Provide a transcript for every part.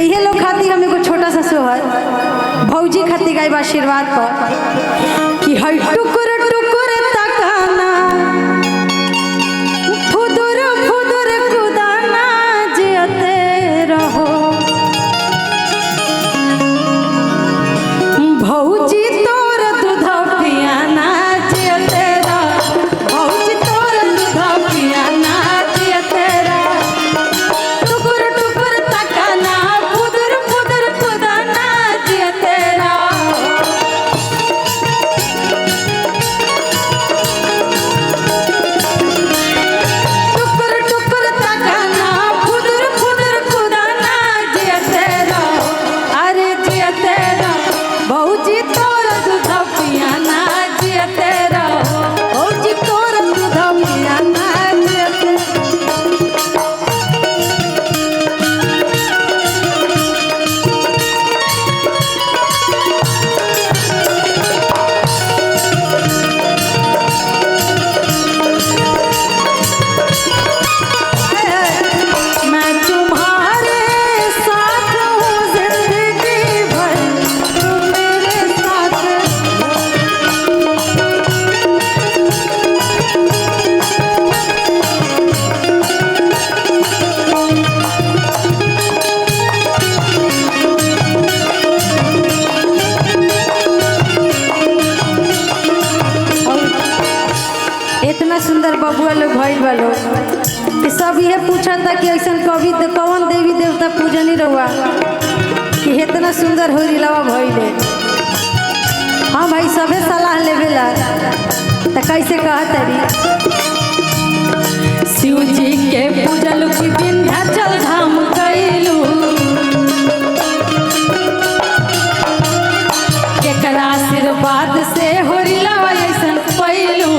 तैहे लोग खाती हम एगो छोटा सा सोहर भौजी खाती गाय आशीर्वाद पर कि हई टुकुर टुकुर तकाना फुदुर फुदुर कुदाना जियते रहो भौजी तोर दूध पियाना जियते रहो भौजी तोर दूध पियाना जियते रहो टुकुर टुकुर तकाना फुदुर फुदुर कुदाना जियते रहो टुकुर टुकुर तकाना फुदुर फुदुर कुदाना जियते रहो अरे जियते रहो भौजी तोर दूध पियाना जियते रहो भौजी तोर दूध पियाना जियते मैं तुम्हारे साथ हूँ जिंदगी भर तुम मेरे साथ इतना सुंदर बबुआ लोग भइल बा लोग कि सब ये पूछा था कि ऐसा कवि कौन देवी देवता पूजनी रहुआ कि इतना सुंदर हो रिलावा भइले। हाँ भाई सबे सलाह लेवेला तो कैसे कहत रही शिव जी के पूजल की विंध्याचल धाम कैलू केकरा आशीर्वाद से हो रिलावा ऐसा पैलू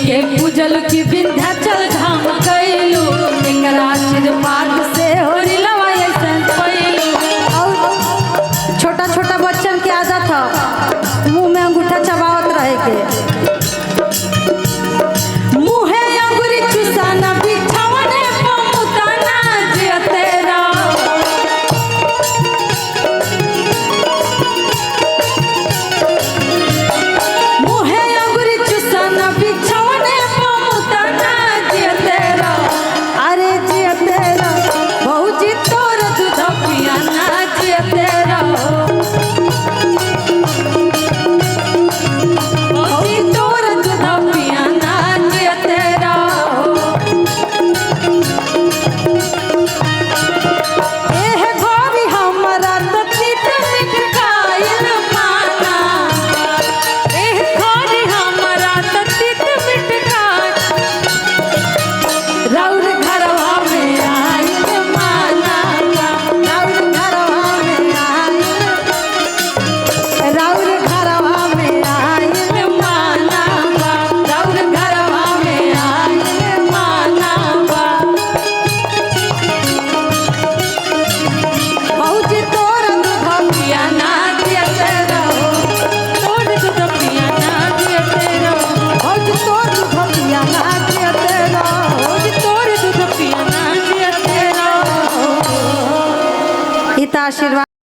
के पूजल की विंध्याचल धाम कैलू केकरा आशीर्वाद